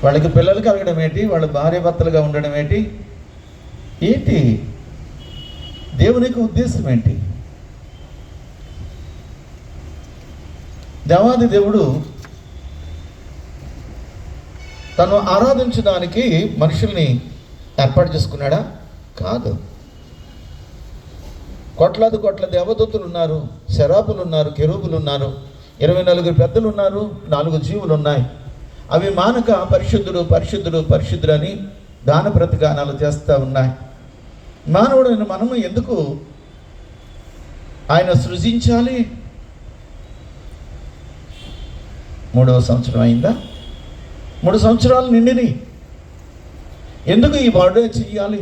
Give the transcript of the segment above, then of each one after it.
వాళ్ళకి పిల్లలు కలగడం ఏంటి, వాళ్ళ భార్య భర్తలుగా ఉండడం ఏంటి, ఏంటి దేవుని యొక్క ఉద్దేశం ఏంటి? దేవాది దేవుడు తను ఆరాధించడానికి మనుషుల్ని ఏర్పాటు చేసుకున్నాడా? కాదు. కోట్లాది కోట్ల దేవదూతలు ఉన్నారు, శరాపులు ఉన్నారు, కెరూబులు ఉన్నారు, 24 పెద్దలు ఉన్నారు, 4 జీవులు ఉన్నాయి. అవి మానక పరిశుద్ధుడు పరిశుద్ధుడు పరిశుద్ధుడు అని గాన ప్రతిగానాలు చేస్తూ ఉన్నాయి. మానవుడైన మనము ఎందుకు ఆయన సృజించాలి? 3వ సంవత్సరం అయిందా? 3 సంవత్సరాలు నిండిని. ఎందుకు ఈ బర్త్డే చెయ్యాలి?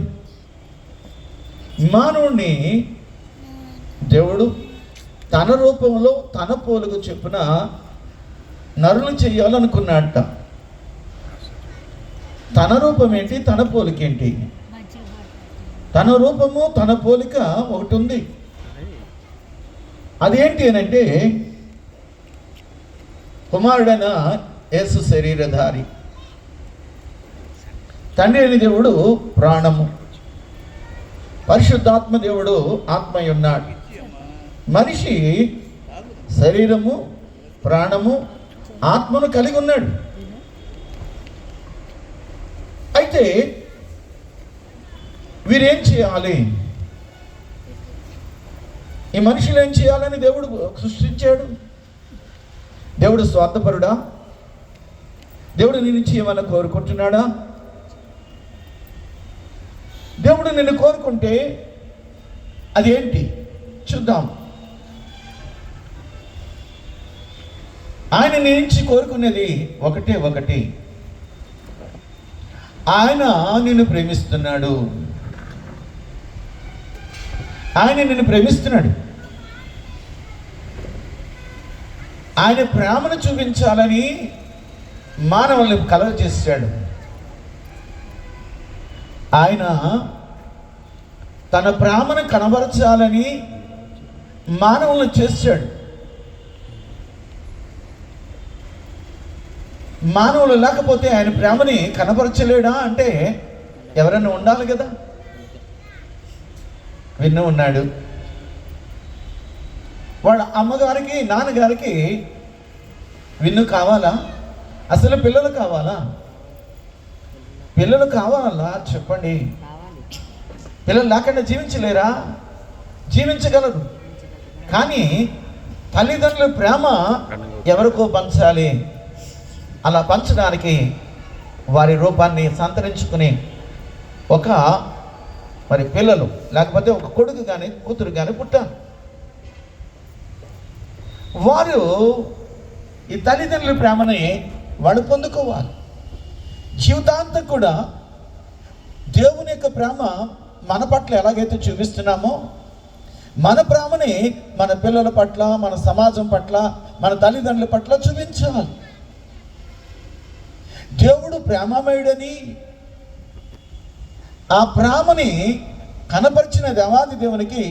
మానవుణ్ణి దేవుడు తన రూపంలో తన పోలుకు చొప్పున నరులు చెయ్యాలనుకున్నాడట. తన రూపం ఏంటి, తన పోలికేంటి? తన రూపము తన పోలిక ఒకటి ఉంది. అదేంటి అని అంటే, కుమారుడైన యేసు శరీరధారి, తండ్రి అయిన దేవుడు ప్రాణము, పరిశుద్ధాత్మ దేవుడు ఆత్మై ఉన్నాడు. మనిషి శరీరము, ప్రాణము, ఆత్మను కలిగి ఉన్నాడు. అయితే వీరేం చేయాలి? ఈ మనుషులు ఏం చేయాలని దేవుడు సృష్టించాడు? దేవుడు స్వార్థపరుడా? దేవుడు నీ నుంచి ఏమైనా కోరుకుంటున్నాడా? దేవుడు నిన్ను కోరుకుంటే అది ఏంటి చూద్దాం. ఆయన నీ నుంచి కోరుకునేది ఒకటి, ఆయన నిన్ను ప్రేమిస్తున్నాడు. ఆయన నిన్ను ప్రేమిస్తున్నాడు. ఆయన ప్రేమను చూపించాలని మానవుల్ని కలగజేశాడు. ఆయన తన ప్రేమను కనబరచాలని మానవులను చేశాడు. మానవులు లేకపోతే ఆయన ప్రేమని కనబరచలేడా అంటే ఎవరైనా ఉండాలి కదా. విన్ను ఉన్నాడు. వాళ్ళ అమ్మగారికి నాన్నగారికి విన్ను కావాలా? అసలు పిల్లలు కావాలా? పిల్లలు కావాలా చెప్పండి? పిల్లలు లేకుండా జీవించలేరా? జీవించగలరు. కానీ తల్లిదండ్రుల ప్రేమ ఎవరికో పంచాలి. అలా పంచడానికి వారి రూపాన్ని సంతరించుకుని ఒక మరి పిల్లలు లేకపోతే ఒక కొడుకు కానీ కూతురు కానీ పుట్టారు. వారు ఈ తల్లిదండ్రుల ప్రేమని వాడు పొందుకోవాలి. జీవితాంతం కూడా దేవుని యొక్క ప్రేమ మన పట్ల ఎలాగైతే చూపిస్తున్నామో మన ప్రేమని మన పిల్లల పట్ల, మన సమాజం పట్ల, మన తల్లిదండ్రుల పట్ల చూపించాలి. దేవుడు ప్రేమమయుడని ఆ ప్రేమని కనపరిచిన దేవాది దేవునికి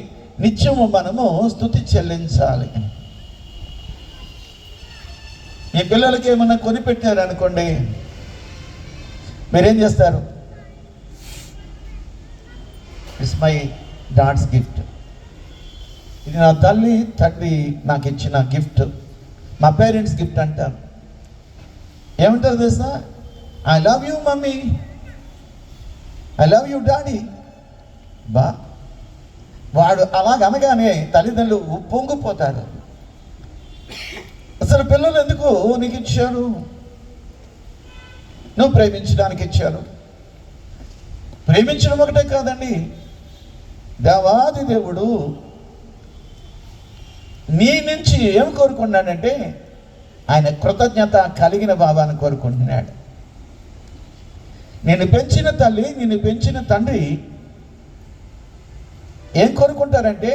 నిత్యము మనము స్తుతి చెల్లించాలి. మీ పిల్లలకి ఏమన్నా కొనిపెట్టారు అనుకోండి, మీరేం చేస్తారు? ఇట్స్ మై డాడ్స్ గిఫ్ట్, ఇది నా తల్లి తండ్రి నాకు ఇచ్చిన గిఫ్ట్, మా పేరెంట్స్ గిఫ్ట్ అంటారు. ఏమంటారు తెలుసా? I love you mummy, I love you daddy. బా వాడు అలాగనగానే తల్లిదండ్రులు పొంగిపోతారు. అసలు పిల్లలు ఎందుకు నీకు ఇచ్చారు? నువ్వు ప్రేమించడానికి ఇచ్చారు. ప్రేమించడం ఒకటే కాదండి, దేవాది దేవుడు నీ నుంచి ఏం కోరుకున్నాడంటే ఆయన కృతజ్ఞత కలిగిన భావాన్ని కోరుకుంటున్నాడు. నిన్ను పెంచిన తల్లి, నిన్ను పెంచిన తండ్రి ఏం కోరుకుంటారంటే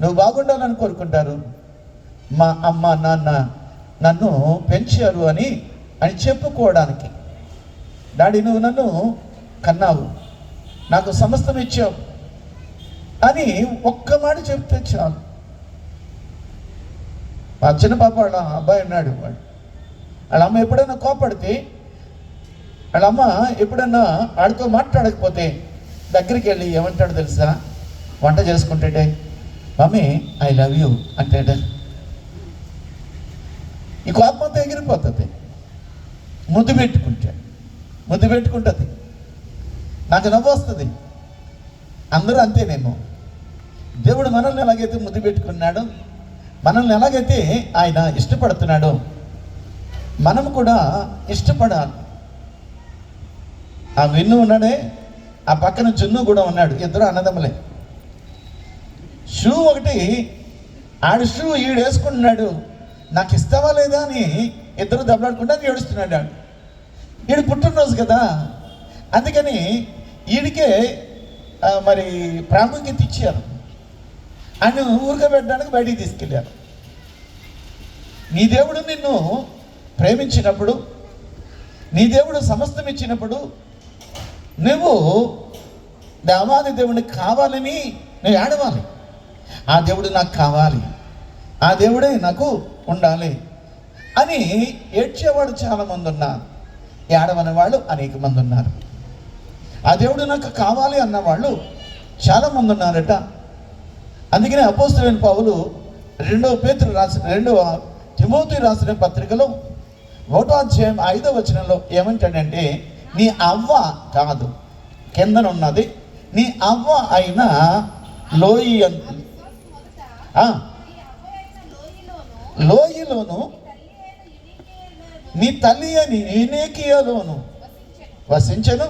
నువ్వు బాగుండాలని కోరుకుంటారు. మా అమ్మ నాన్న నన్ను పెంచారు అని చెప్పుకోవడానికి. డాడీ నువ్వు నన్ను కన్నావు, నాకు సమస్తం ఇచ్చావు అని ఒక్క మాట చెప్తే చాలు. మా చిన్న పాప వాళ్ళ అబ్బాయి ఉన్నాడు, వాళ్ళ అమ్మ ఎప్పుడైనా కోపడితే వాళ్ళ అమ్మ ఎప్పుడన్నా ఆడితో మాట్లాడకపోతే దగ్గరికి వెళ్ళి ఏమంటాడు తెలుసా? వంట చేసుకుంటే, మమ్మీ ఐ లవ్ యూ అంటాడు. ఈ కోపంతో ఎగిరిపోతుంది. ముద్దు పెట్టుకుంటుంది. నాకు నవ్వు వస్తుంది. అందరూ అంతేనేమో. దేవుడు మనల్ని ఎలాగైతే ముద్దు పెట్టుకున్నాడో, మనల్ని ఎలాగైతే ఆయన ఇష్టపడుతున్నాడో, మనం కూడా ఇష్టపడాలి. ఆ విన్ను ఉన్నాడే, ఆ పక్కన జున్ను కూడా ఉన్నాడు, ఇద్దరు అన్నదమ్ములే. షూ ఒకటి ఆడు షూ ఈడు వేసుకుంటున్నాడు, నాకు ఇస్తావా లేదా అని ఇద్దరు దెబ్బలాడుకుంటా ఏడుస్తున్నాడు. ఈడు పుట్టినరోజు కదా, అందుకని ఈడికే మరి ప్రాముఖ్యత ఇచ్చారు. ఆయన ఊరుకోబెట్టడానికి బయటికి తీసుకెళ్ళారు. నీ దేవుడు నిన్ను ప్రేమించినప్పుడు, నీ దేవుడు సమస్తం ఇచ్చినప్పుడు, నువ్వు దేవాది దేవుడికి కావాలని నువ్వు ఏడవాలి. ఆ దేవుడు నాకు కావాలి, ఆ దేవుడే నాకు ఉండాలి అని ఏడ్చేవాడు చాలామంది ఉన్నారు, ఏడవని వాళ్ళు అనేక మంది ఉన్నారు. ఆ దేవుడు నాకు కావాలి అన్నవాళ్ళు చాలామంది ఉన్నారట. అందుకనే అపోస్తలుడైన పౌలు 2 తిమోతి రాసిన పత్రికలో 1వ అధ్యాయం 5వ వచనంలో ఏమంటాడంటే, నీ అవ్వ కాదు, కిందనున్నది నీ అవ్వ అయిన లోయి లోయలోను నీ తల్లి అని యూనేకియాలోను వసించను,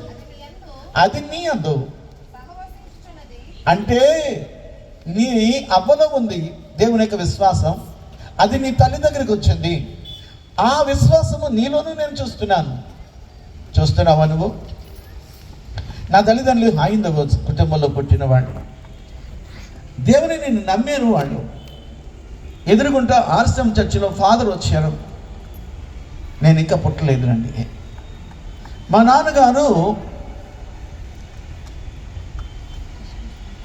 అది నీ అందు. అంటే నీ అవ్వలో ఉంది దేవుని యొక్క విశ్వాసం, అది నీ తల్లి దగ్గరికి వచ్చింది. ఆ విశ్వాసము నీలోనూ నేను చూస్తున్నావా నువ్వు? నా తల్లిదండ్రులు హైందవ కుటుంబంలో పుట్టినవాడు, దేవుని నేను నమ్మేరు. వాళ్ళు ఎదురుగుంటా ఆర్ఎస్ఎం చర్చిలో ఫాదర్ వచ్చారు, నేను ఇంకా పుట్టలేదునండి. మా నాన్నగారు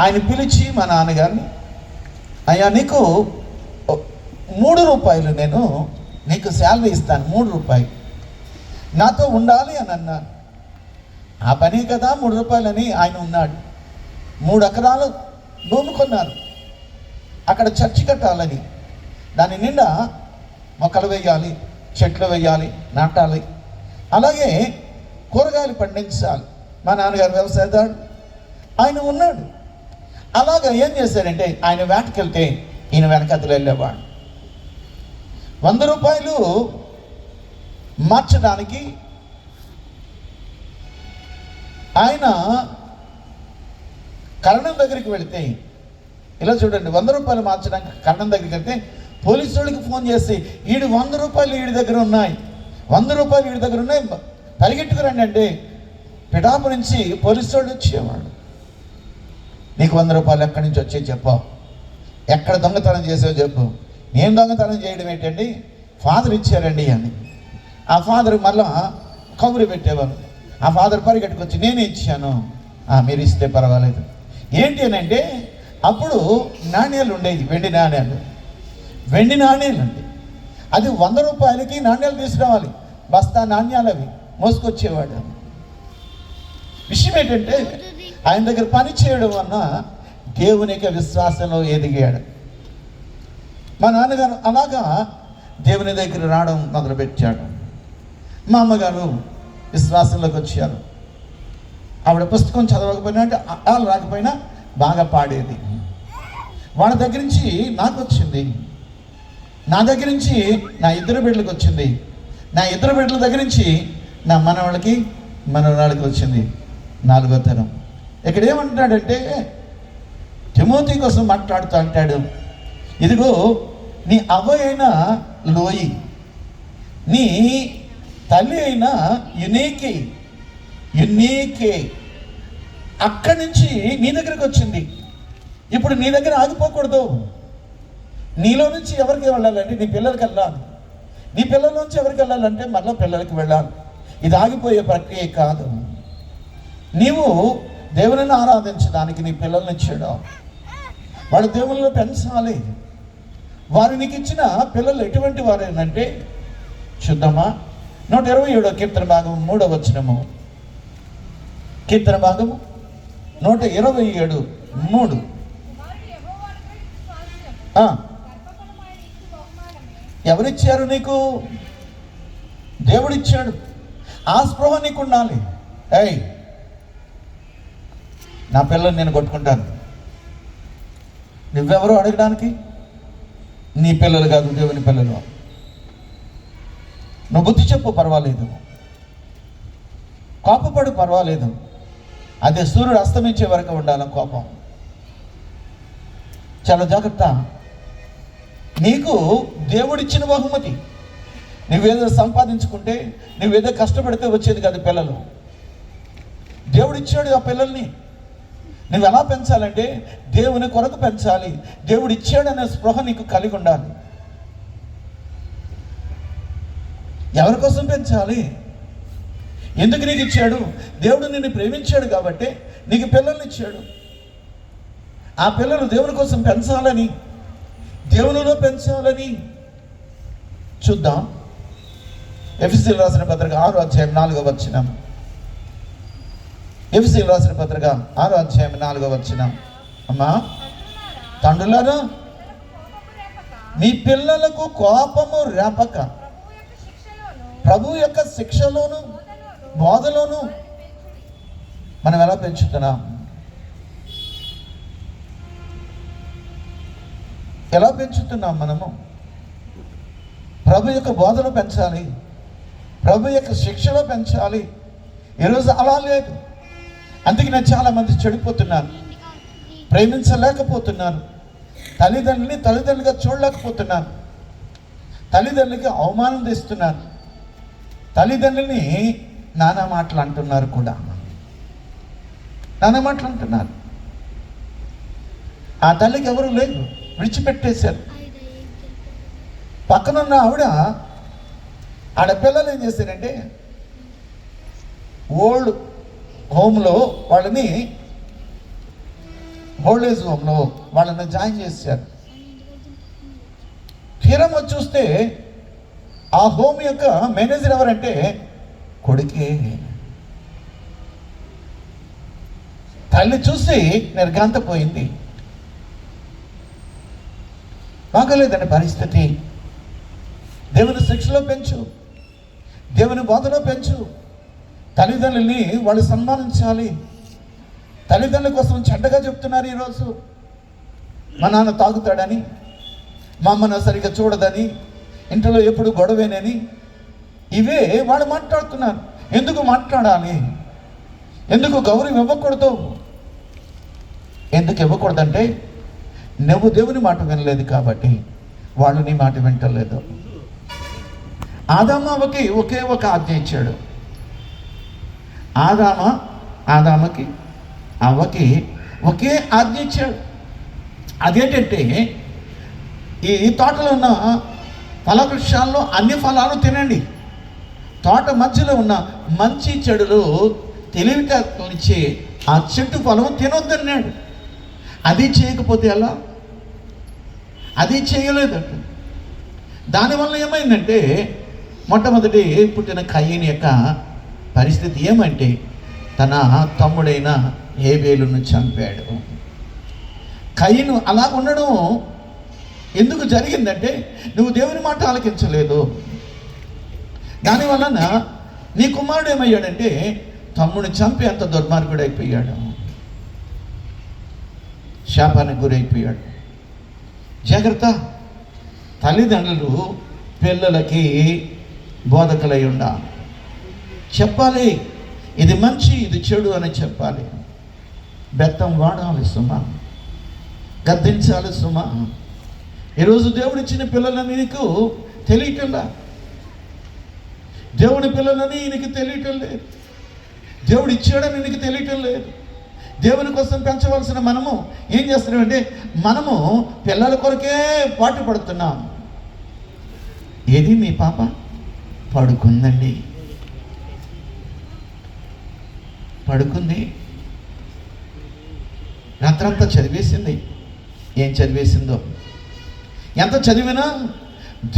ఆయన పిలిచి, మా నాన్నగారిని, అయ్యా నీకు 3 రూపాయలు నేను నీకు శాలరీ ఇస్తాను, 3 రూపాయలు నాతో ఉండాలి అని అన్నాను. ఆ పని కదా 3 రూపాయలని ఆయన ఉన్నాడు. 3 ఎకరాలు భూమి కొన్నారు, అక్కడ చర్చి కట్టాలని. దాని నిండా మొక్కలు వేయాలి, చెట్లు వేయాలి, నాటాలి, అలాగే కూరగాయలు పండించాలి. మా నాన్నగారు వ్యవసాయదారుడు, ఆయన ఉన్నాడు. అలాగా ఏం చేశారంటే, ఆయన వేటకెళ్తే ఈయన వెనకతలు వెళ్ళేవాడు. 100 రూపాయలు మార్చడానికి ఆయన కరణం దగ్గరికి వెళితే, ఇలా చూడండి, 100 రూపాయలు మార్చడానికి కరణం దగ్గరికి వెళ్తే పోలీసు వాళ్ళకి ఫోన్ చేసి, 100 రూపాయలు వీడి దగ్గర ఉన్నాయి, 100 రూపాయలు వీడి దగ్గర ఉన్నాయి, పరిగెట్టుకురండి అంటే పిఠాపు నుంచి పోలీసు వాళ్ళు వచ్చేవాడు. నీకు 100 రూపాయలు ఎక్కడి నుంచి వచ్చే చెప్పు, ఎక్కడ దొంగతనం చేసావు చెప్పు. నేను దొంగతనం చేయడం ఏంటండి, ఫాదర్ ఇచ్చారండి అని. ఆ ఫాదర్ మళ్ళా కబురు పెట్టేవారు. ఆ ఫాదర్ పరిగెట్టుకొచ్చి, నేనే ఇచ్చాను, మీరు ఇస్తే పర్వాలేదు. ఏంటి అని అంటే, అప్పుడు నాణ్యాలు ఉండేవి, వెండి నాణ్యాలు అండి. అది 100 రూపాయలకి నాణ్యాలు తీసుకురావాలి, బస్తా నాణ్యాలు అవి మోసుకొచ్చేవాడు. విషయం ఏంటంటే, ఆయన దగ్గర పని చేయడం వలన దేవుని యొక్క విశ్వాసంలో ఎదిగాడు. మా నాన్నగారు అలాగా దేవుని దగ్గర రావడం మొదలుపెట్టాడు. మా అమ్మగారు విశ్వాసంలోకి వచ్చారు. ఆవిడ పుస్తకం చదవకపోయినా, అంటే వాళ్ళు రాకపోయినా బాగా పాడేది. వాళ్ళ దగ్గర నుంచి నాకు వచ్చింది, నా దగ్గర నుంచి నా 2 బిడ్డలకు వచ్చింది, నా 2 బిడ్డల దగ్గర నుంచి నా మనవరాళ్ళకి వచ్చింది, 4వ తరం. ఇక్కడ ఏమంటున్నాడంటే, తిమోతి కోసం మాట్లాడుతూ అంటాడు, ఇదిగో నీ అవ్వ అయిన లోయి, నీ తల్లి అయిన యునేకే అక్కడి నుంచి నీ దగ్గరికి వచ్చింది. ఇప్పుడు నీ దగ్గర ఆగిపోకూడదు. నీలో నుంచి ఎవరికి వెళ్ళాలంటే నీ పిల్లలకి వెళ్ళాలి, నీ పిల్లల నుంచి ఎవరికి వెళ్ళాలంటే మళ్ళీ పిల్లలకి వెళ్ళాలి. ఇది ఆగిపోయే ప్రక్రియ కాదు. నీవు దేవుని ఆరాధించడానికి నీ పిల్లల్ని ఇచ్చాడు, వాడు దేవుళ్ళు పెంచాలి. వారు నీకు ఇచ్చిన పిల్లలు ఎటువంటి వారేనంటే, చూద్దామా, 127 కీర్తన భాగం 3వ వచనము. కీర్తన భాగము 127:3. ఎవరిచ్చారు నీకు? దేవుడిచ్చాడు. ఆ స్పృహ నీకు ఉండాలి. ఏయ్, నా పిల్లల్ని నేను కొట్టుకుంటాను, నువ్వెవరు అడగడానికి? నీ పిల్లలు కాదు, దేవుని పిల్లలు. నువ్వు బుద్ధి చెప్పు, పర్వాలేదు. కోపపడు, పర్వాలేదు. అదే సూర్యుడు అస్తమించే వరకు ఉండాలి కోపం. చాలా జాగ్రత్త. నీకు దేవుడిచ్చిన బహుమతి. నువ్వేదో సంపాదించుకుంటే, నువ్వేదో కష్టపడితే వచ్చేది కాదు పిల్లలు. దేవుడిచ్చాడు ఆ పిల్లల్ని. నువ్వు ఎలా పెంచాలంటే దేవుని కొరకు పెంచాలి. దేవుడు ఇచ్చాడనే స్పృహ నీకు కలిగి ఉండాలి. ఎవరి కోసం పెంచాలి? ఎందుకు నీకు ఇచ్చాడు? దేవుడు నిన్ను ప్రేమించాడు కాబట్టి నీకు పిల్లల్ని ఇచ్చాడు. ఆ పిల్లలు దేవుని కోసం పెంచాలని, దేవునిలో పెంచాలని. చూద్దాం. ఎఫెసీయులకు రాసిన పత్రిక 6వ అధ్యాయం 4వ వచనం. ఎఫెసీయులకు రాసిన పత్రిక 6వ అధ్యాయం 4వ వచనం. అమ్మా, తండ్రులారా, మీ పిల్లలకు కోపము రేపక ప్రభు యొక్క శిక్షలోను బోధలోను. మనం ఎలా పెంచుతున్నాం? ఎలా పెంచుతున్నాం మనము? ప్రభు యొక్క బోధలో పెంచాలి, ప్రభు యొక్క శిక్షలో పెంచాలి. ఈరోజు అలా లేదు. అందుకే నేను చాలామంది చెడిపోతున్నారు, ప్రేమించలేకపోతున్నారు, తల్లిదండ్రులని తల్లిదండ్రులుగా చూడలేకపోతున్నారు, తల్లిదండ్రులకి అవమానం తెస్తున్నారు, తల్లిదండ్రులని నానా మాటలు అంటున్నారు కూడా. నానా మాటలు అంటున్నారు. ఆ తల్లికి ఎవరు లేదు, విడిచిపెట్టేశారు. పక్కనున్న ఆడపిల్లలు ఏం చేశారంటే ఓల్డ్ హోమ్లో వాళ్ళని, ఓల్డ్ ఏజ్ హోమ్లో వాళ్ళని జాయిన్ చేశారు. తీరం వచ్చి చూస్తే ఆ హోమ్ యొక్క మేనేజర్ ఎవరంటే కొడుకే. తల్లి చూసి నిర్ఘాంతపోయింది. బాగలేదండి పరిస్థితి. దేవుని శిక్షలో పెంచు, దేవుని బోధలో పెంచు. తల్లిదండ్రుల్ని వాళ్ళు సన్మానించాలి. తల్లిదండ్రుల కోసం చెడ్డగా చెప్తున్నారు ఈరోజు. మా నాన్న తాగుతాడని, మా అమ్మను సరిగ్గా చూడదని, ఇంట్లో ఎప్పుడు గొడవేనని, ఇవే వాళ్ళు మాట్లాడుతున్నారు. ఎందుకు మాట్లాడాలి? ఎందుకు గౌరవం ఇవ్వకూడదు? ఎందుకు ఇవ్వకూడదంటే నువ్వు దేవుని మాట వినలేదు కాబట్టి వాళ్ళు నీ మాట వింటలేదు. ఆదామకి ఒకే ఒక ఆజ్ఞ ఇచ్చాడు. ఆదామకి అవ్వకి ఒకే ఆజ్ఞ ఇచ్చాడు. అదేంటంటే ఈ తోటలో ఉన్న ఫలవృక్షాల్లో అన్ని ఫలాలు తినండి, తోట మధ్యలో ఉన్న మంచి చెడులు తెలివితేటలిచ్చే ఆ చెట్టు ఫలం తినొద్దన్నాడు. అది చేయకపోతే ఎలా? అది చేయలేదంట. దానివల్ల ఏమైందంటే మొట్టమొదటి పుట్టిన కయీను యొక్క పరిస్థితి ఏమంటే తన తమ్ముడైన హేబేలును చంపాడు. కయీను అలా ఉండడం ఎందుకు జరిగిందంటే నువ్వు దేవుని మాట ఆలకించలేదు. దానివలన నీ కుమారుడు ఏమయ్యాడంటే తమ్ముడిని చంపి అంత దుర్మార్గుడు అయిపోయాడు, శాపానికి గురైపోయాడు. జాగ్రత్త. తల్లిదండ్రులు పిల్లలకి బోధకులై ఉండాలి. చెప్పాలి, ఇది మంచి ఇది చెడు అని చెప్పాలి. బెత్తం వాడాలి సుమా, గద్దించాలి సుమా. ఈరోజు దేవుడిచ్చిన పిల్లలని నీకు తెలియటంలా. దేవుని పిల్లలని నీకు తెలియటం లేదు. దేవుడు ఇచ్చాడని నీకు తెలియటం లేదు. దేవుని కోసం పెంచవలసిన మనము ఏం చేస్తున్నామంటే మనము పిల్లల కొరకే పాటు పడుతున్నాం. ఏది మీ పాప? పడుకుందండి, పడుకుంది, రాత్రంతా చదివేసింది. ఏం చదివేసిందో, ఎంత చదివినా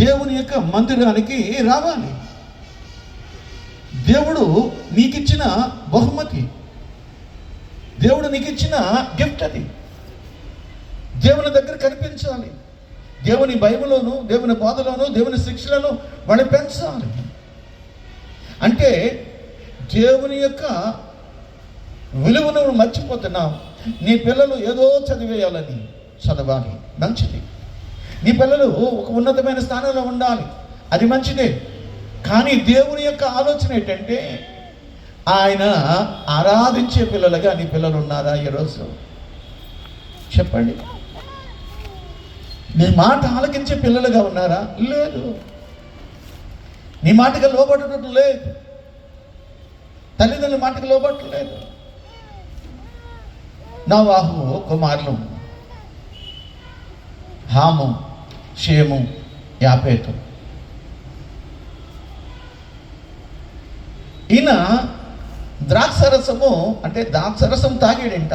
దేవుని యొక్క మందిరానికి రావాలి. దేవుడు నీకిచ్చిన బహుమతి, దేవుడు నీకిచ్చిన గిఫ్ట్. అది దేవుని దగ్గర కనిపించాలి. దేవుని భయములోను, దేవుని బోధలోను, దేవుని శిక్షలను వాడిని పెంచాలి. అంటే దేవుని యొక్క విలువను మర్చిపోతున్నావు. నీ పిల్లలు ఏదో చదివేయాలని చదవాలి, మంచిది. నీ పిల్లలు ఒక ఉన్నతమైన స్థానంలో ఉండాలి, అది మంచిదే. కానీ దేవుని యొక్క ఆలోచన ఏంటంటే ఆయన ఆరాధించే పిల్లలుగా నీ పిల్లలు ఉన్నారా ఈరోజు? చెప్పండి. నీ మాట ఆలకించే పిల్లలుగా ఉన్నారా? లేదు. నీ మాటగా లోబడటం లేదు, తల్లిదండ్రుల మాటకు లోబడలేదు. నోవాహు కుమారులు హాము, షేము, యాపేతు. ఈయన ద్రాక్షరసం తాగాడంట,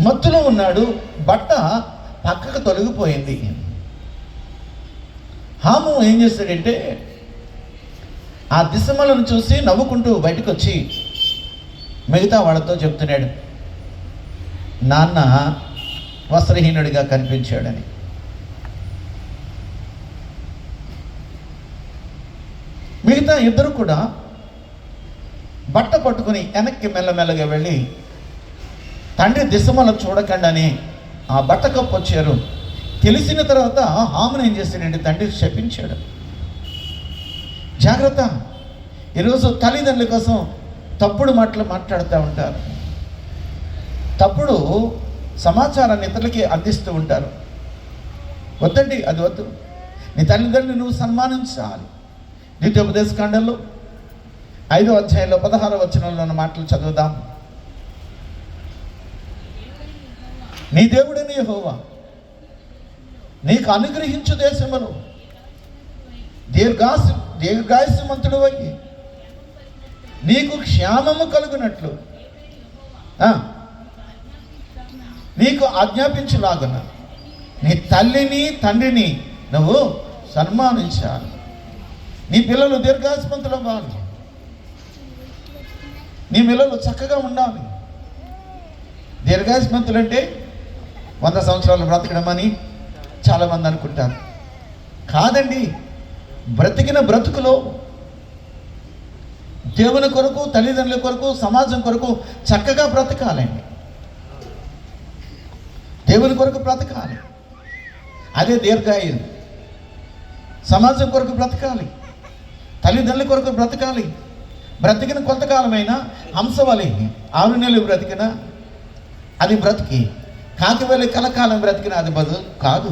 మత్తులో ఉన్నాడు. బట్ట పక్కకు తొలగిపోయింది. హాము ఏం చేస్తాడంటే ఆ దిశమలను చూసి నవ్వుకుంటూ బయటకు వచ్చి మిగతా వాళ్ళతో చెప్తున్నాడు, నాన్న వస్త్రహీనుడిగా కనిపించాడని. మిగతా ఇద్దరు కూడా బట్ట పట్టుకుని వెనక్కి మెల్లమెల్లగా వెళ్ళి తండ్రి దిశమలను చూడకండని ఆ బట్ట కప్పు వచ్చారు. తెలిసిన తర్వాత హామును ఏం చేశాడంటే తండ్రి శపించాడు. జాగ్రత్త. ఈరోజు తల్లిదండ్రుల కోసం తప్పుడు మాటలు మాట్లాడుతూ ఉంటారు, తప్పుడు సమాచారాన్ని ఇతరులకి అందిస్తూ ఉంటారు. వద్దండి, అది వద్దు. నీ తల్లిదండ్రులు నువ్వు సన్మానించాలి. ద్వితీయోపదేశకాండంలో 5వ అధ్యాయంలో 16వ వచనంలో ఉన్న మాటలు చదువుదాం. నీ దేవుడైన యెహోవా నీకు అనుగ్రహించు దేశమును దీర్ఘాయుష్మంతుడు అయ్యి నీకు క్షేమము కలుగునట్లు నీకు ఆజ్ఞాపించులాగున నీ తల్లిని తండ్రిని నువ్వు సన్మానించాలి. నీ పిల్లలు దీర్ఘాయుష్మంతులు అవ్వాలి, నీ పిల్లలు చక్కగా ఉండాలి. దీర్ఘాయుష్మంతులు అంటే 100 సంవత్సరాలు బ్రతకడం అని చాలామంది అనుకుంటారు. కాదండి, బ్రతికిన బ్రతుకులో దేవుని కొరకు, తల్లిదండ్రుల కొరకు, సమాజం కొరకు చక్కగా బ్రతకాలండి. దేవుని కొరకు బ్రతకాలి, అదే దీర్ఘాయువు. సమాజం కొరకు బ్రతకాలి, తల్లిదండ్రుల కొరకు బ్రతకాలి. బ్రతికిన కొంతకాలమైనా హంసవలి 6 నెలలు బ్రతికిన అది బ్రతికి, కాకివలి కలకాలం బ్రతికిన అది బదులు కాదు.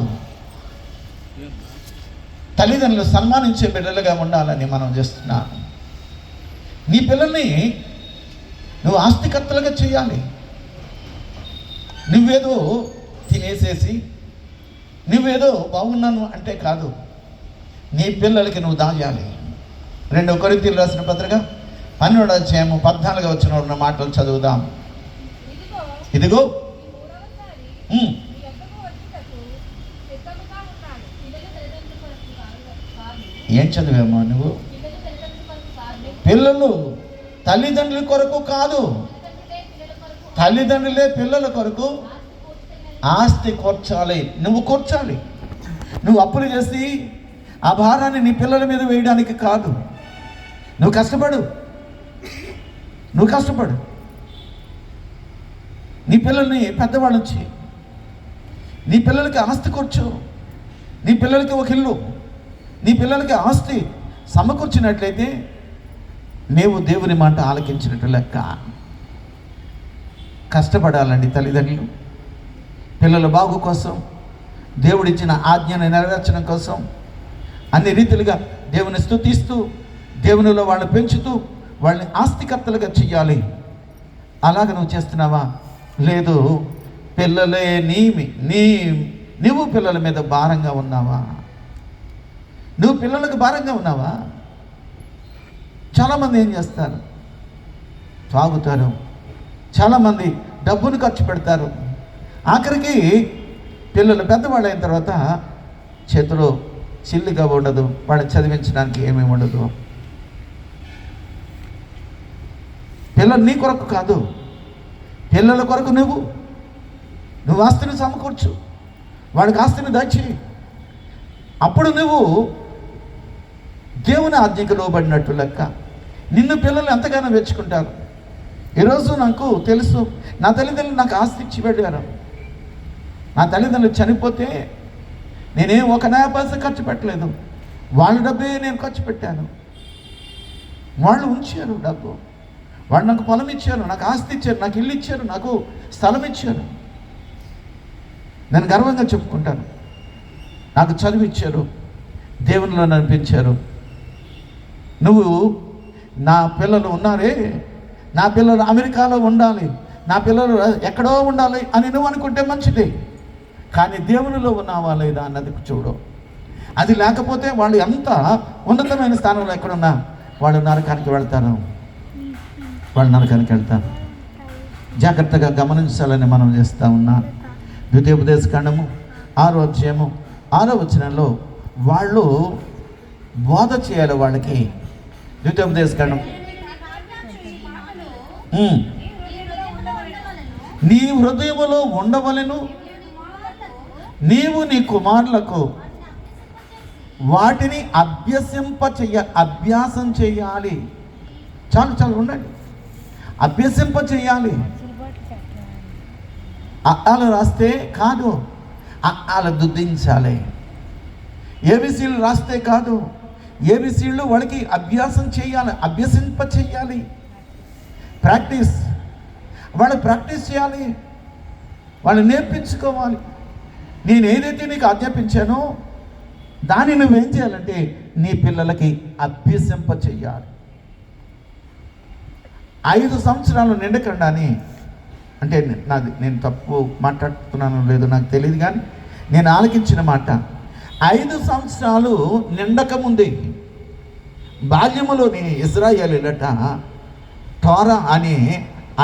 తల్లిదండ్రులు సన్మానించే బిడ్డలుగా ఉండాలని మనం చేస్తున్నాం. నీ పిల్లల్ని నువ్వు ఆస్తికర్తలుగా చేయాలి. నువ్వేదో తినేసేసి నువ్వేదో బాగున్నాను అంటే కాదు, నీ పిల్లలకి నువ్వు దాయాలి. 2 కొరింథీయులు రాసిన పత్రిక 12వ అధ్యాయము 14వ వచనంలో ఉన్న మాటలు చదువుదాం. ఇదిగో ఏం చదివామా నువ్వు? పిల్లలు తల్లిదండ్రుల కొరకు కాదు, తల్లిదండ్రులే పిల్లల కొరకు ఆస్తి కూర్చాలి. నువ్వు కూర్చాలి. నువ్వు అప్పులు చేసి ఆ భారాన్ని నీ పిల్లల మీద వేయడానికి కాదు. నువ్వు కష్టపడు, నీ పిల్లల్ని పెద్దవాళ్ళని చేయి. నీ పిల్లలకి ఆస్తి కూర్చో, నీ పిల్లలకి ఒక ఇల్లు, నీ పిల్లలకి ఆస్తి సమకూర్చినట్లయితే నీవు దేవుని మాట ఆలకించినట్టు లెక్క. కష్టపడాలండి తల్లిదండ్రులు. పిల్లల బాగు కోసం, దేవుడిచ్చిన ఆజ్ఞను నెరవేర్చడం కోసం అన్ని రీతిలుగా దేవుని స్తుతిస్తూ, దేవునిలో వాళ్ళని పెంచుతూ, వాళ్ళని ఆస్తికర్తలుగా చెయ్యాలి. అలాగ నువ్వు చేస్తున్నావా? లేదు, పిల్లలే నీవు పిల్లల మీద భారంగా ఉన్నావా? నువ్వు పిల్లలకు భారంగా ఉన్నావా? చాలామంది ఏం చేస్తారు? తాగుతారు, చాలామంది డబ్బును ఖర్చు పెడతారు. ఆఖరికి పిల్లలు పెద్దవాళ్ళు అయిన తర్వాత చేతిలో చిల్లిగా ఉండదు, వాళ్ళని చదివించడానికి ఏమేమి ఉండదు. పిల్లలు నీ కొరకు కాదు, పిల్లల కొరకు నువ్వు ఆస్తిని సమకూర్చు, వాడికి ఆస్తిని దయచేయి. అప్పుడు నువ్వు దేవుని ఆజ్ఞకు లోబడినట్టు లెక్క. నిన్ను పిల్లలు ఎంతగానో మెచ్చుకుంటారు. ఈరోజు నాకు తెలుసు, నా తల్లిదండ్రులు నాకు ఆస్తి ఇచ్చి పెట్టారు. నా తల్లిదండ్రులు చనిపోతే నేనేం ఒక నయా పైసా ఖర్చు పెట్టలేదు, వాళ్ళ డబ్బే నేను ఖర్చు పెట్టాను. వాళ్ళు ఉంచారు డబ్బు, వాళ్ళు నాకు పొలం ఇచ్చారు, నాకు ఆస్తి ఇచ్చారు, నాకు ఇల్లు ఇచ్చారు, నాకు స్థలం ఇచ్చారు. నేను గర్వంగా చెప్పుకుంటాను. నాకు చదువు ఇచ్చారు, దేవునిలో నడిపించారు. నువ్వు నా పిల్లలు ఉన్నారే, నా పిల్లలు అమెరికాలో ఉండాలి, నా పిల్లలు ఎక్కడో ఉండాలి అని నువ్వు అనుకుంటే మంచిది. కానీ దేవునిలో ఉన్నావా లేదా అన్నది చూడు. అది లేకపోతే వాళ్ళు ఎంత ఉన్నతమైన స్థానంలో ఎక్కడున్నా వాళ్ళు నరకానికి వెళ్తారు, వాళ్ళు నరకానికి వెళ్తారు. జాగ్రత్తగా గమనించాలని మనం చేస్తూ ఉన్నాం. ద్వితీయోపదేశకాండము 6వ అధ్యాయము 6వ వచనంలో వాళ్ళు బోధ చేయాలి వాళ్ళకి. ద్వితీయోపదేశకాండం, నీ హృదయములో ఉండవలెను, నీవు నీ కుమారులకు వాటిని అభ్యాసం చేయాలి. చాలు ఉండండి, అభ్యసింప చేయాలి. అలు రాస్తే కాదు, అలు దుద్దించాలి. ఏబిసిలు రాస్తే కాదు, ఏబిసిలు వాళ్ళకి అభ్యాసం చేయాలి, అభ్యసింప చేయాలి. ప్రాక్టీస్, వాళ్ళు ప్రాక్టీస్ చేయాలి, వాళ్ళు నేర్పించుకోవాలి. నేను ఏదైతే నీకు ఆజ్ఞాపించానో దాన్ని నువ్వేం చేయాలంటే నీ పిల్లలకి అభ్యసింప చెయ్యాలి. 5 సంవత్సరాలు నిండకుండానే, అంటే నేను తప్పు మాట్లాడుతున్నానో లేదో నాకు తెలియదు, కానీ నేను ఆలకించిన మాట 5 సంవత్సరాలు నిండకముందే బాల్యములోని ఇశ్రాయేలీయులట టోరా అనే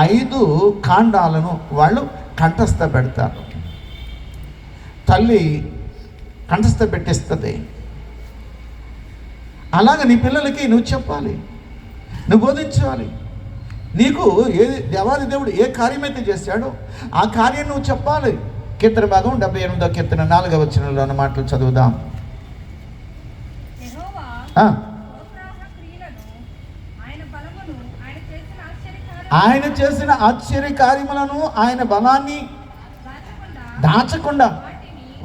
5 కాండాలను వాళ్ళు కంఠస్థ పెడతారు. తల్లి కంఠస్థ పెట్టిస్తుంది. అలాగ నీ పిల్లలకి నువ్వు చెప్పాలి, నువ్వు బోధించాలి. నీకు దేవాది దేవుడు ఏ కార్యమైతే చేశాడో ఆ కార్యం నువ్వు చెప్పాలి. కీర్తన భాగం 78వ కీర్తన 4వ వచనంలో ఉన్న మాటలు చదువుదాం. ఆయన చేసిన ఆశ్చర్య కార్యములను, ఆయన బలాన్ని దాచకుండా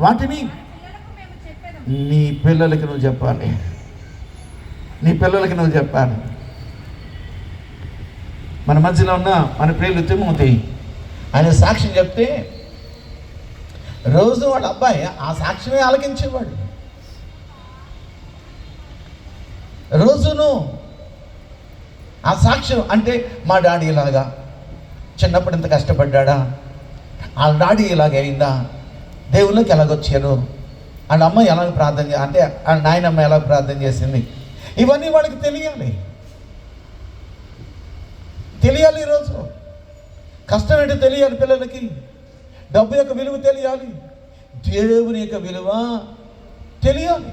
వాటిని నీ పిల్లలకి నువ్వు చెప్పాలి, నీ పిల్లలకి నువ్వు చెప్పాలి. మన మధ్యలో ఉన్న మన ప్రియులు తిమోతి, ఆయన సాక్ష్యం చెప్తే రోజు వాళ్ళ అబ్బాయి ఆ సాక్ష్యమే ఆలకించేవాడు. రోజును ఆ సాక్ష్యం అంటే మా డాడీ ఇలాగా చిన్నప్పుడు ఇంత కష్టపడ్డా, వాళ్ళ డాడీ ఇలాగ అయిందా, దేవుళ్ళకి ఎలాగొచ్చారు, వాళ్ళ అమ్మ ఎలాగ ప్రార్థన అంటే వాళ్ళ నాయనమ్మ ఎలా ప్రార్థన చేసింది, ఇవన్నీ వాళ్ళకి తెలియాలి. ఈరోజు కష్టం ఏంటో తెలియాలి పిల్లలకి. డబ్బు యొక్క విలువ తెలియాలి, దేవుని యొక్క విలువ తెలియాలి.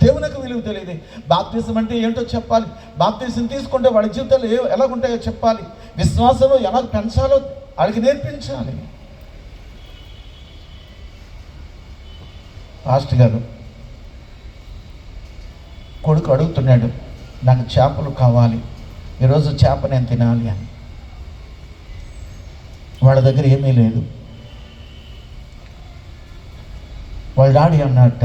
దేవుని యొక్క విలువ తెలియదు. బాప్తిజం అంటే ఏంటో చెప్పాలి. బాప్తిజం తీసుకుంటే వాళ్ళ జీవితాలు ఎలాగుంటాయో చెప్పాలి. విశ్వాసంలో ఎలా పెంచాలో వాళ్ళకి నేర్పించాలి. పాస్టర్ గారు కొడుకు అడుగుతున్నాడు, నాకు చేపలు కావాలి, ఈరోజు చేప నేను తినాలి అని. వాళ్ళ దగ్గర ఏమీ లేదు. వాళ్ళ డాడీ అన్నట్ట,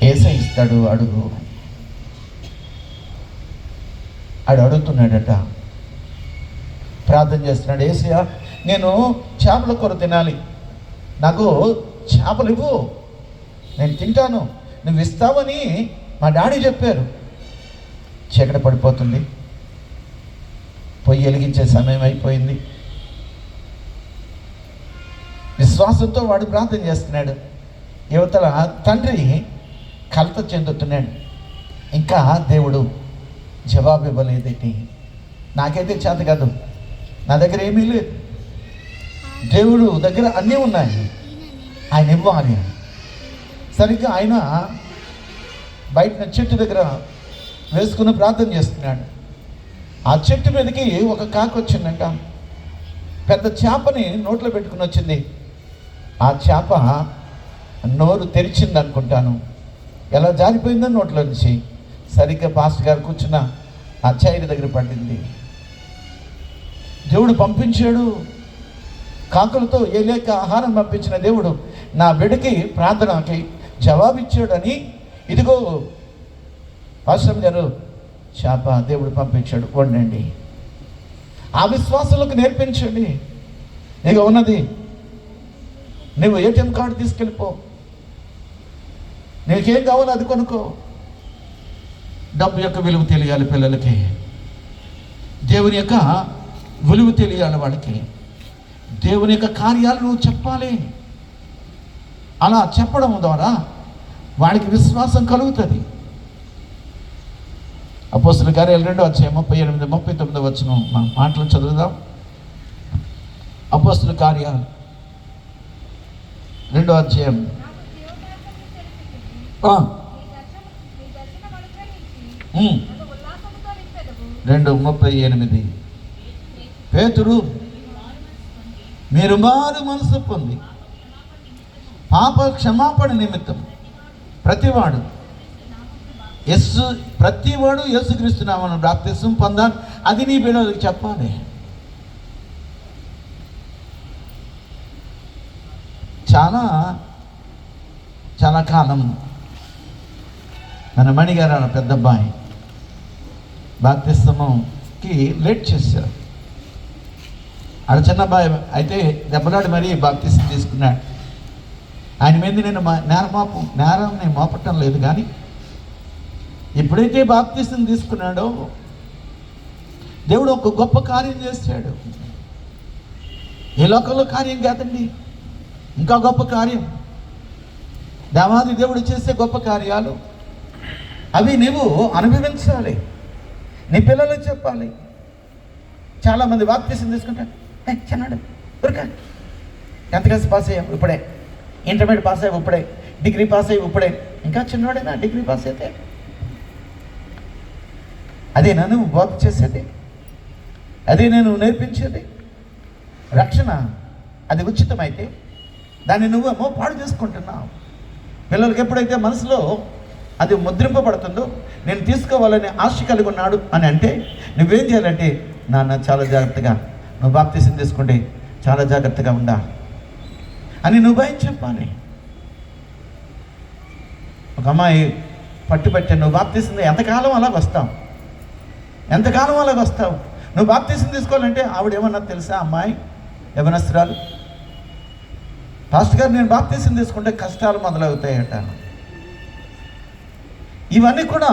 ఏసై ఇస్తాడు అడుగు. అడుగుతున్నాడట, ప్రార్థన చేస్తున్నాడు, ఏసయ్యా నేను చేపల కూర తినాలి, నాకు చేపలు ఇవ్వు, నేను తింటాను, నువ్వు ఇస్తావని మా డాడీ చెప్పారు. చీకటి పడిపోతుంది, పొయ్యి వెలిగించే సమయం అయిపోయింది. విశ్వాసంతో వాడు ప్రార్థన చేస్తున్నాడు. యువతల తండ్రి కలత చెందుతున్నాడు. ఇంకా దేవుడు జవాబు ఇవ్వలేదేంటి, నాకైతే చేత కాదు, నా దగ్గర ఏమీ లేదు, దేవుడు దగ్గర అన్నీ ఉన్నాయి, ఆయన ఇవ్వాలి. సరిగ్గా ఆయన బయట చెట్టు దగ్గర వేసుకుని ప్రార్థన చేస్తున్నాడు. ఆ చెట్టు మీదకి ఒక కాకి వచ్చిందంట. పెద్ద చేపని నోట్లో పెట్టుకుని వచ్చింది. ఆ చేప నోరు తెరిచింది అనుకుంటాను. ఎలా జారిపోయిందో నోట్లో నుంచి సరిగ్గా పాస్టర్ గారు కూర్చున్న ఆ చైర్ దగ్గర పడింది. దేవుడు పంపించాడు. కాకులతో ఏలేక ఆహారం పంపించిన దేవుడు నా బిడ్డకి ప్రార్థనకి జవాబిచ్చాడని, ఇదిగో పాస్టర్ గారు చేప దేవుడు పంపించాడు, వండండి. ఆ విశ్వాసాలకు నేర్పించండి. నీకు ఉన్నది, నువ్వు ఏటీఎం కార్డు తీసుకెళ్ళిపో, నీకేం కావాలో అది కొనుక్కో. డబ్బు యొక్క విలువ తెలియాలి పిల్లలకి, దేవుని యొక్క విలువ తెలియాలి వాళ్ళకి, దేవుని యొక్క కార్యాలు నువ్వు చెప్పాలి. అలా చెప్పడం ద్వారా వాడికి విశ్వాసం కలుగుతుంది. అపోస్తలుల కార్యాలు 2వ అధ్యాయం 38, 39 వచనం మాటలు చదువుదాం. అపోస్తలుల కార్యాలు 2వ అధ్యాయం 2:38. పేతురు, మీరు మారు మనసు పొంది పాప క్షమాపణ నిమిత్తం ప్రతివాడు యేసుక్రీస్తు నామమున బాప్తిసం పొందాలి. అది నీ బిడ్డలకు చెప్పాలి. చాలా చాలా కాలం మన మణిగారు అన్న పెద్ద అబ్బాయి బాప్తిసంకి లేట్ చేశారు. ఆడ చిన్న అబ్బాయి అయితే దెబ్బలాడి మరీ బాప్తిసం తీసుకున్నాడు. ఆయన మీద నేను నేరం నేను మోపటం లేదు, కానీ ఎప్పుడైతే బాప్తిసం తీసుకున్నాడో దేవుడు ఒక గొప్ప కార్యం చేశాడు. ఏ లోకంలో కార్యం కాదండి, ఇంకా గొప్ప కార్యం. దేవాది దేవుడు చేసే గొప్ప కార్యాలు అవి నువ్వు అనుభవించాలి, నీ పిల్లలకు చెప్పాలి. చాలామంది బాప్తిసం తీసుకుంటారు, చిన్నాడు ఊరిక 10th క్లాస్ పాస్ అయ్యావు ఇప్పుడే, ఇంటర్మీడియట్ పాస్ అయ్యావు ఇప్పుడే, డిగ్రీ పాస్ అయ్యి ఇప్పుడే, ఇంకా చిన్నవాడేనా డిగ్రీ పాస్ అయితే? అదే నన్ను బోధ చేసేది, అదే నేను నేర్పించేది. రక్షణ అది ఉచితమైతే దాన్ని నువ్వేమో పాడు చేసుకుంటున్నావు. పిల్లలకి ఎప్పుడైతే మనసులో అది ముద్రింపబడుతుందో, నేను తీసుకోవాలని ఆశ కలిగి ఉన్నాడు అని అంటే నువ్వేం చేయాలంటే, నాన్న చాలా జాగ్రత్తగా నువ్వు బాప్తిసం తీసుకుంటే చాలా జాగ్రత్తగా ఉండా అని నువ్వు భయం చెప్పాలి. ఒక అమ్మాయి పట్టుబట్టే, నువ్వు బాప్తిసం ఎంతకాలం అలాగ వస్తావు, ఎంతకాలం అలాగ వస్తావు, నువ్వు బాప్తిసం తీసుకోవాలంటే ఆవిడ ఏమన్నా తెలుసా? అమ్మాయి యవనస్తురాలు, పాస్టర్ గారు నేను బాప్తిసం తీసుకుంటే కష్టాలు మొదలవుతాయట. ఇవన్నీ కూడా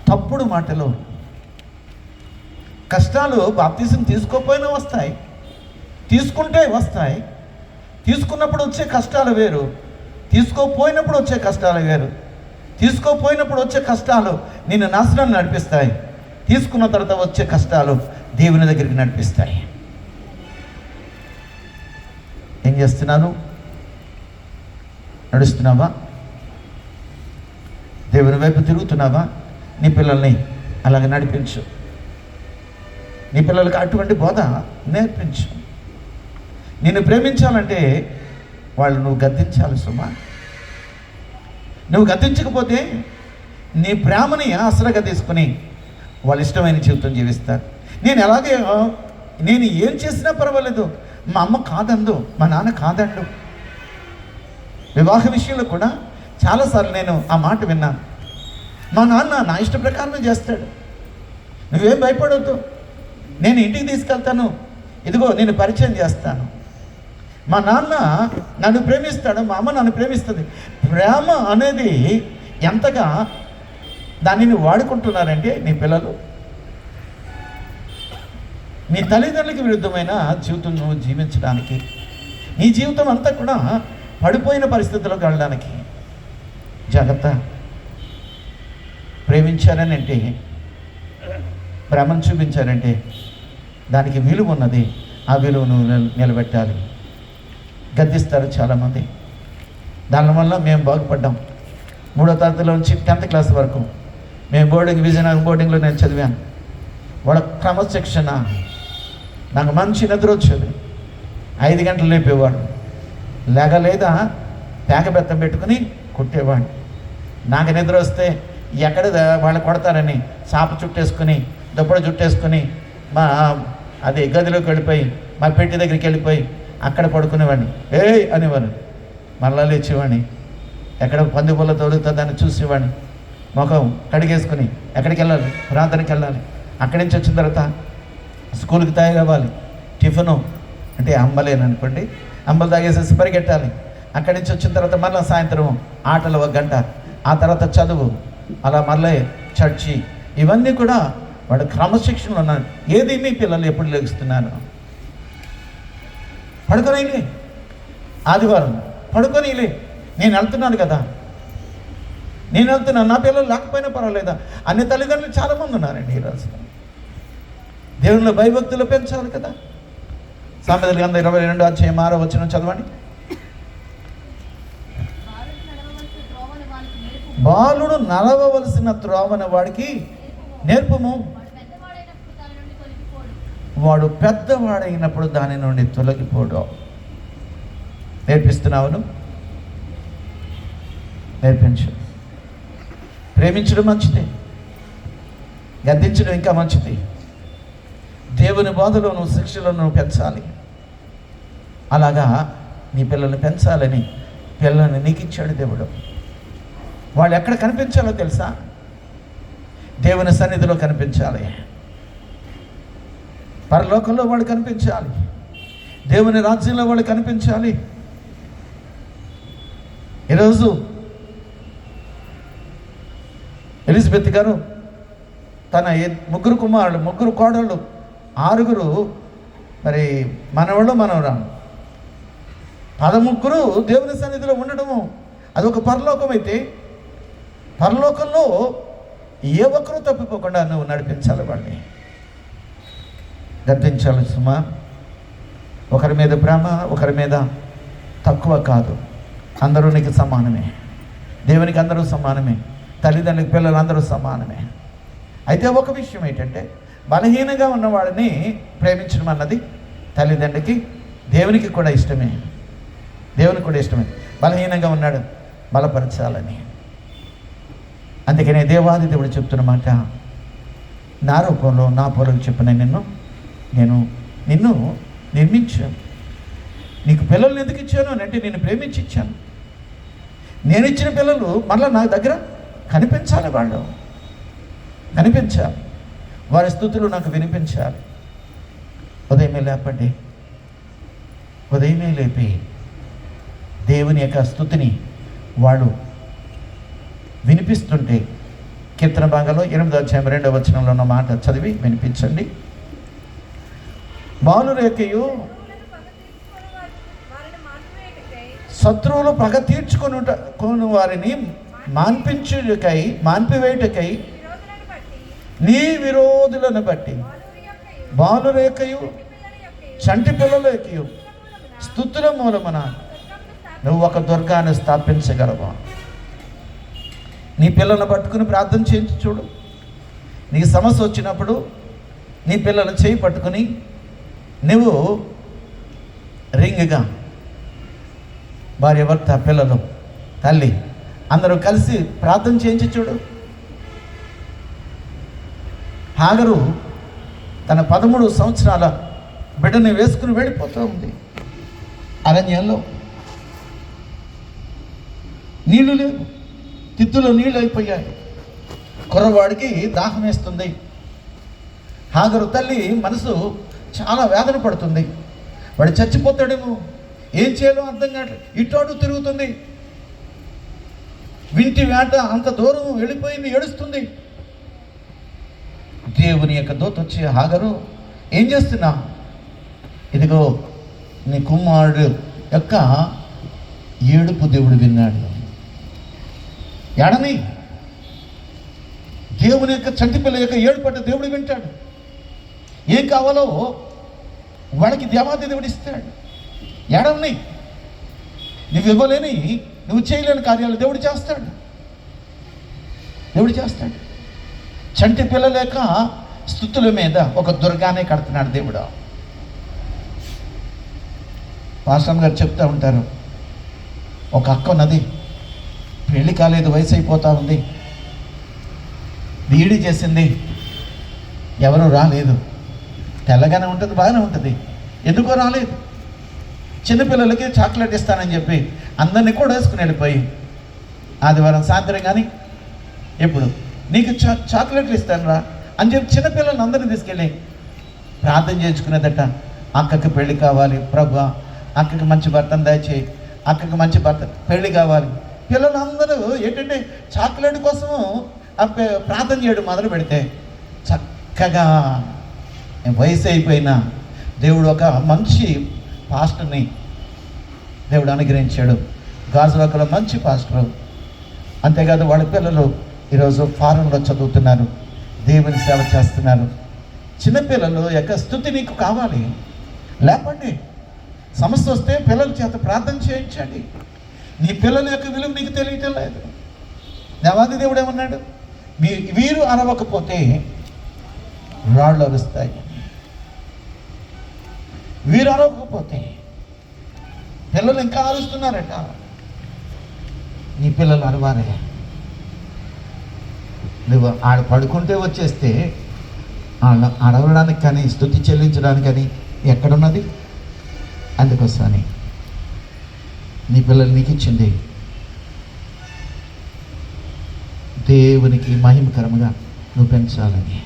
తప్పుడు మాటలు. కష్టాలు బాప్తిసం తీసుకోకపోయినా వస్తాయి, తీసుకుంటే వస్తాయి. తీసుకున్నప్పుడు వచ్చే కష్టాలు వేరు, తీసుకోపోయినప్పుడు వచ్చే కష్టాలు వేరు. తీసుకోపోయినప్పుడు వచ్చే కష్టాలు నిన్ను నాశనం నడిపిస్తాయి, తీసుకున్న తర్వాత వచ్చే కష్టాలు దేవుని దగ్గరికి నడిపిస్తాయి. ఏం చేస్తున్నాను? నడుస్తున్నావా? దేవుని వైపు తిరుగుతున్నావా? నీ పిల్లల్ని అలాగే నడిపించు, నీ పిల్లలకి అటువంటి బోధ నేర్పించు. నిన్ను ప్రేమించాలంటే వాళ్ళు నువ్వు గద్దించాలి సుమా. నువ్వు గద్దించకపోతే నీ ప్రేమని ఆసరగా తీసుకుని వాళ్ళు ఇష్టమైన జీవితం జీవిస్తారు. నేను ఏం చేసినా పర్వాలేదు, మా అమ్మ కాదందు, మా నాన్న కాదండు. వివాహ విషయంలో కూడా చాలాసార్లు నేను ఆ మాట విన్నాను. మా నాన్న నా ఇష్ట ప్రకారమే చేస్తాడు, నువ్వేం భయపడవద్దు, నేను ఇంటికి తీసుకెళ్తాను, ఇదిగో నేను పరిచయం చేస్తాను. మా నాన్న నన్ను ప్రేమిస్తాడు, మా అమ్మ నన్ను ప్రేమిస్తుంది. ప్రేమ అనేది ఎంతగా దానిని వాడుకుంటున్నారంటే నీ పిల్లలు, నీ తల్లిదండ్రులకి విరుద్ధమైన జీవితం నువ్వు జీవించడానికి, నీ జీవితం అంతా కూడా పడిపోయిన పరిస్థితుల్లోకి వెళ్ళడానికి జాగ్రత్త. ప్రేమించారని అంటే, ప్రేమను చూపించారంటే దానికి విలువ ఉన్నది, ఆ విలువను నిలబెట్టాలి. గద్దిస్తారు చాలామంది, దానివల్ల మేము బాగుపడ్డాం, 3వ తరగతిలో నుంచి 10th క్లాస్ వరకు మేము విజయనగరం బోర్డింగ్లో నేను చదివాను. వాళ్ళ క్రమశిక్షణ, నాకు మంచి నిద్ర వచ్చేది. 5 గంటలు లేపేవాడు, లేగలేదా పేకబెత్తం పెట్టుకుని కొట్టేవాడు. నాకు నిద్ర వస్తే ఎక్కడ వాళ్ళు కొడతారని చాప చుట్టేసుకుని దుప్పడ చుట్టేసుకుని అది గదిలోకి వెళ్ళిపోయి మా పెట్టి దగ్గరికి వెళ్ళిపోయి అక్కడ పడుకునేవాడిని. అనేవాడు. మళ్ళా లేచేవాడిని, ఎక్కడ పందిపుల్ల తోలుతుందని చూసేవాడిని. ముఖం కడిగేసుకుని ఎక్కడికి వెళ్ళాలి, ప్రాంతానికి వెళ్ళాలి. అక్కడి నుంచి వచ్చిన తర్వాత స్కూల్కి తయారవ్వాలి. టిఫిను అంటే అంబలేననుకోండి, అంబలు తాగేసేసి పరిగెట్టాలి. అక్కడి నుంచి వచ్చిన తర్వాత మళ్ళీ సాయంత్రం ఆటలు 1 గంట, ఆ తర్వాత చదువు, అలా మళ్ళీ చర్చి. ఇవన్నీ కూడా వాడు క్రమశిక్షణలో ఉన్నాడు. ఏది మీ పిల్లలు ఎప్పుడు లెగుస్తున్నారు? పడుకోనిలే, ఆదివారం పడుకోనిలే, నేను వెళ్తున్నాను కదా, నేను వెళ్తున్నాను, నా పిల్లలు లేకపోయినా పర్వాలేదా అన్ని తల్లిదండ్రులు చాలామంది ఉన్నారండి ఈరోజు. దేవునిలో భయభక్తులు పెంచాలి కదా. సామెతల గ్రంథం 22:6 చదవండి. బాలుడు నడవవలసిన త్రోవన వాడికి నేర్పము, వాడు పెద్దవాడైనప్పుడు దాని నుండి తొలగిపోడు. నేర్పిస్తున్నావును, నేర్పించు. ప్రేమించడం మంచిది, గద్దించడం ఇంకా మంచిది. దేవుని బోధలోను శిక్షలను పెంచాలి. అలాగా నీ పిల్లల్ని పెంచాలని పిల్లల్ని నీకు ఇచ్చాడు దేవుడు. వాళ్ళు ఎక్కడ కనిపించాలో తెలుసా? దేవుని సన్నిధిలో కనిపించాలి, పరలోకంలో వాళ్ళు కనిపించాలి, దేవుని రాజ్యంలో వాళ్ళు కనిపించాలి. ఈరోజు ఎలిజబెత్ గారు తన 3 కుమారులు 3 కోడళ్ళు 6 మరి మనవాళ్ళు మనవరాలు 13 దేవుని సన్నిధిలో ఉండడము అదొక పరలోకం. అయితే పరలోకంలో ఏ ఒక్కరూ తప్పిపోకుండా నువ్వు నడిపించాలి, వాళ్ళని గద్దించాలి. సుమా, ఒకరి మీద ప్రేమ, ఒకరి మీద తక్కువ కాదు. అందరూ నీకు సమానమే, దేవునికి అందరూ సమానమే, తల్లిదండ్రులకి పిల్లలు అందరూ సమానమే. అయితే ఒక విషయం ఏంటంటే, బలహీనంగా ఉన్నవాడిని ప్రేమించడం అన్నది తల్లిదండ్రికి దేవునికి కూడా ఇష్టమే, దేవునికి కూడా ఇష్టమే. బలహీనంగా ఉన్నాడు, బలపరచాలని. అందుకనే దేవాది దేవుడు చెప్తున్న మాట, నా రూపంలో నా పొరకు చెప్పిన నేను నిన్ను నిర్మించాను. నీకు పిల్లల్ని ఎందుకు ఇచ్చాను అని అంటే, నేను ప్రేమించి ఇచ్చాను. నేను ఇచ్చిన పిల్లలు మళ్ళీ నా దగ్గర కనిపించాలి, వాళ్ళు కనిపించాలి, వారి స్తుతులు నాకు వినిపించాలి. ఉదయమే లేపండి, ఉదయమే లేపి దేవుని యొక్క స్తుతిని వాడు వినిపిస్తుంటే, కీర్తన భాగంలో 8:2 ఉన్న మాట చదివి వినిపించండి. బాలురేకయు శత్రువులు పగ తీర్చుకొని వారిని మాన్పివేయుటకై నీ విరోధులను బట్టి బాలురేకయు చంటి పిల్లలేకయు స్తుతుల మూలమున నువ్వు ఒక దుర్గాన్ని స్థాపించగలవా? నీ పిల్లలను పట్టుకుని ప్రార్థన చేయించి చూడు. నీకు సమస్య వచ్చినప్పుడు నీ పిల్లలను చేయి పట్టుకుని నువ్వు రింగ్గా భార్య, భర్త, పిల్లలు, తల్లి అందరూ కలిసి ప్రార్థన చేయించి చూడు. హాగరు తన 13 సంవత్సరాల బిడ్డని వేసుకుని వెళ్ళిపోతూ ఉంది. అరణ్యంలో నీళ్లు లేవు, తిత్తులో నీళ్ళు అయిపోయాయి. కుర్రవాడికి దాహం వేస్తుంది. హాగరు తల్లి మనసు చాలా వేదన పడుతుంది. వాడు చచ్చిపోతాడేమో, ఏం చేయాలో అర్థం కావట్లేదు. ఇటోడు తిరుగుతుంది. వింటి వేట అంత దూరం వెళ్ళిపోయింది, ఏడుస్తుంది. దేవుని యొక్క దూత వచ్చి, హాగరు ఏం చేస్తున్నా? ఇదిగో నీ కుమారుడు యొక్క ఏడుపు దేవుడు విన్నాడు. ఎడని దేవుని యొక్క చంటి పిల్ల యొక్క ఏడుపడ్డ దేవుడు వింటాడు. ఏం కావాలో వాడికి దేవాది దేవుడు ఇస్తాడు. ఎడవని నువ్వు ఇవ్వలేని, నువ్వు చేయలేని కార్యాలు దేవుడు చేస్తాడు. దేవుడు చేస్తాడు. చంటి పిల్లల యొక్క స్థుతుల మీద ఒక దుర్గానే కడుతున్నాడు దేవుడు. పాస్టర్ గారు చెప్తూ ఉంటారు, ఒక అక్క ఉన్నది, పెళ్లి కాలేదు, వయసు అయిపోతూ ఉంది, బీఈడీ చేసింది, ఎవరు రాలేదు. తెల్లగానే ఉంటుంది, బాగానే ఉంటుంది, ఎందుకో రాలేదు. చిన్నపిల్లలకి చాక్లెట్ ఇస్తానని చెప్పి అందరినీ కూడా వేసుకుని వెళ్ళిపోయి ఆదివారం సాయంత్రం కానీ ఎప్పుడు నీకు చాక్లెట్లు ఇస్తాను రా అని చెప్పి చిన్నపిల్లల్ని అందరినీ తీసుకెళ్ళి ప్రార్థన చేయించుకునేదట. అక్కకి పెళ్లి కావాలి ప్రభువా, అక్కకి మంచి భర్తను దయచేయి, అక్కకి మంచి భర్త పెళ్లి కావాలి. పిల్లలందరూ ఏంటంటే చాక్లెట్ కోసము ప్రార్థన చేయడం మొదలు పెడితే చక్కగా వయసు అయిపోయినా దేవుడు ఒక మంచి పాస్టర్ని దేవుడు అనుగ్రహించాడు. గాజువాకలో మంచి పాస్టర్. అంతేకాదు వాళ్ళ పిల్లలు ఈరోజు ఫారెన్లో చదువుతున్నారు, దేవుని సేవ చేస్తున్నారు. చిన్నపిల్లలు యొక్క స్థుతి నీకు కావాలి, లేపండి. సమస్య వస్తే పిల్లల చేత ప్రార్థన చేయించండి. నీ పిల్లల యొక్క విలువ నీకు తెలియటం లేదు. దేవాది దేవుడు ఏమన్నాడు, వీరు అరవకపోతే రాళ్ళు అరుస్తాయి. వీరు అరవకపోతే పిల్లలు ఇంకా అరుస్తున్నారట. నీ పిల్లలు అరవాలి. నువ్వు ఆడ పడుకుంటే వచ్చేస్తే అడవడానికి కానీ స్తుతి చెల్లించడానికి కానీ ఎక్కడున్నది? అందుకోసమని నీ పిల్లలు నీకు ఇచ్చింది దేవునికి మహిమకరంగా నువ్వు పెంచాలని.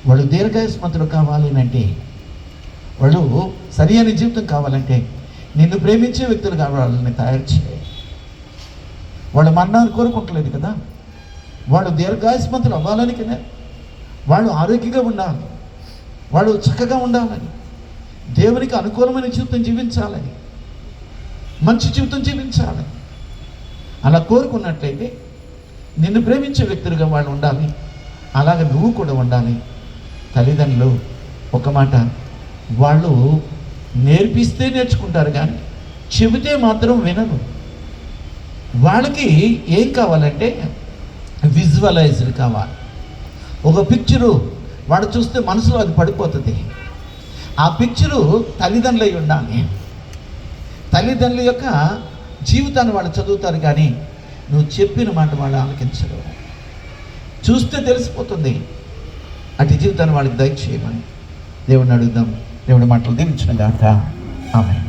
వాళ్ళు దీర్ఘాయుష్మంతులు కావాలి అంటే, వాళ్ళు సరి అయిన జీవితం కావాలంటే నిన్ను ప్రేమించే వ్యక్తులు కావాలని తయారు చేయాలి. వాళ్ళు మరణాన్ని కోరుకుంటలేదు కదా, వాళ్ళు దీర్ఘాయుష్మంతులు అవ్వాలని కదా, వాళ్ళు ఆరోగ్యంగా ఉండాలి, వాళ్ళు చక్కగా ఉండాలని, దేవునికి అనుకూలమైన జీవితం జీవించాలని, మంచి జీవితం జీవించాలని అలా కోరుకున్నట్లయితే నిన్ను ప్రేమించే వ్యక్తులుగా వాళ్ళు ఉండాలి. అలాగే నువ్వు కూడా ఉండాలి. తల్లిదండ్రులు ఒక మాట, వాళ్ళు నేర్పిస్తే నేర్చుకుంటారు కానీ చెబితే మాత్రం వినరు. వాళ్ళకి ఏం కావాలంటే విజువలైజ్డ్ కావాలి. ఒక పిక్చరు వాడు చూస్తే మనసులో అది పడిపోతుంది. ఆ పిక్చరు తల్లిదండ్రులై ఉండాలి. తల్లిదండ్రుల యొక్క జీవితాన్ని వాళ్ళు చదువుతారు కానీ నువ్వు చెప్పిన మాట వాళ్ళు ఆలకించరు. చూస్తే తెలిసిపోతుంది. అటు జీవితాన్ని వాళ్ళకి దయచేయమని దేవుడిని అడుగుదాం. దేవుడి మాటలు దీవించిన గాక. ఆమేన్.